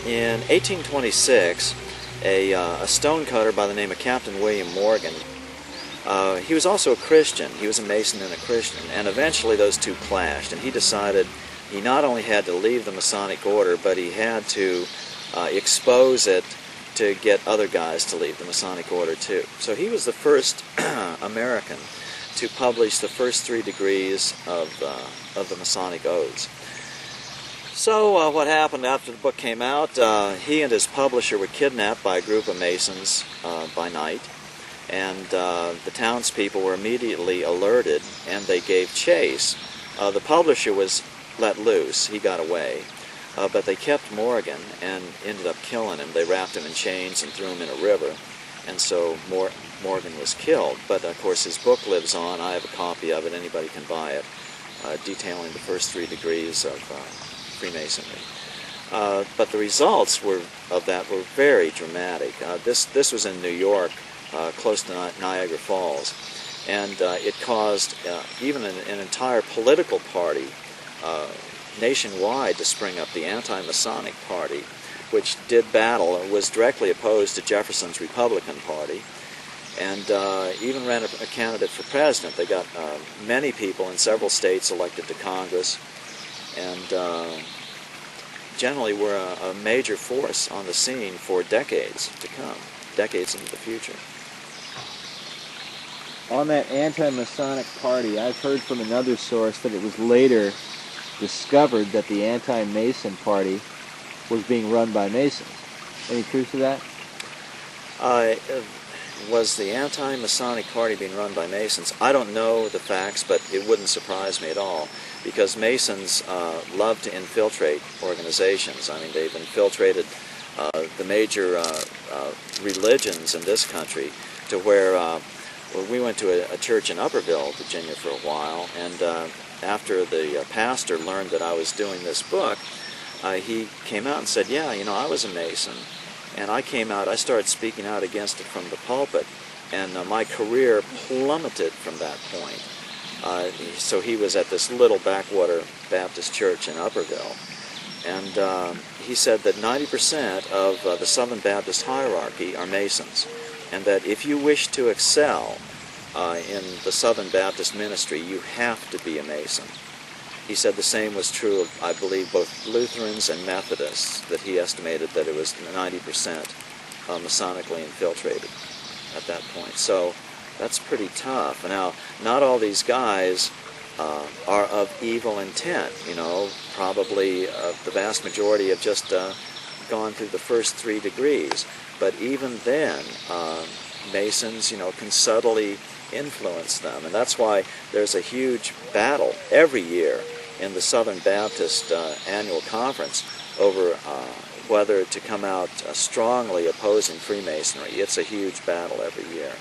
In 1826, a stonecutter by the name of Captain William Morgan, he was also a Christian. He was a Mason and a Christian, and eventually those two clashed, and he decided he not only had to leave the Masonic order, but he had to expose it to get other guys to leave the Masonic order too. So he was the first American to publish the first 3 degrees of the Masonic oaths. So what happened after the book came out, he and his publisher were kidnapped by a group of Masons by night, and the townspeople were immediately alerted, and they gave chase. The publisher was let loose. He got away. But they kept Morgan and ended up killing him. They wrapped him in chains and threw him in a river, and so Morgan was killed. But of course his book lives on. I have a copy of it. Anybody can buy it, detailing the first 3 degrees of Freemasonry. But the results of that were very dramatic. This was in New York, close to Niagara Falls, and it caused even an entire political party nationwide to spring up, the Anti-Masonic Party, which did battle and was directly opposed to Jefferson's Republican Party, and even ran a candidate for president. They got many people in several states elected to Congress, and generally were a major force on the scene for decades to come, decades into the future. On that anti-Masonic party, I've heard from another source that it was later discovered that the anti-Mason party was being run by Masons. Any truth to that? Was the anti-Masonic party being run by Masons? I don't know the facts, but it wouldn't surprise me at all, because Masons love to infiltrate organizations. I mean, they've infiltrated the major religions in this country to where we went to a church in Upperville, Virginia for a while, and after the pastor learned that I was doing this book, he came out and said, yeah, you know, I was a Mason, and I started speaking out against it from the pulpit, and my career plummeted from that point. So he was at this little backwater Baptist church in Upperville, and he said that 90% of the Southern Baptist hierarchy are Masons, and that if you wish to excel in the Southern Baptist ministry, you have to be a Mason. He said the same was true of, I believe, both Lutherans and Methodists, that he estimated that it was 90% Masonically infiltrated at that point. So that's pretty tough. Now, not all these guys are of evil intent, you know. Probably the vast majority have just gone through the first 3 degrees. But even then, Masons, you know, can subtly influence them, and that's why there's a huge battle every year in the Southern Baptist annual conference over whether to come out strongly opposing Freemasonry. It's a huge battle every year.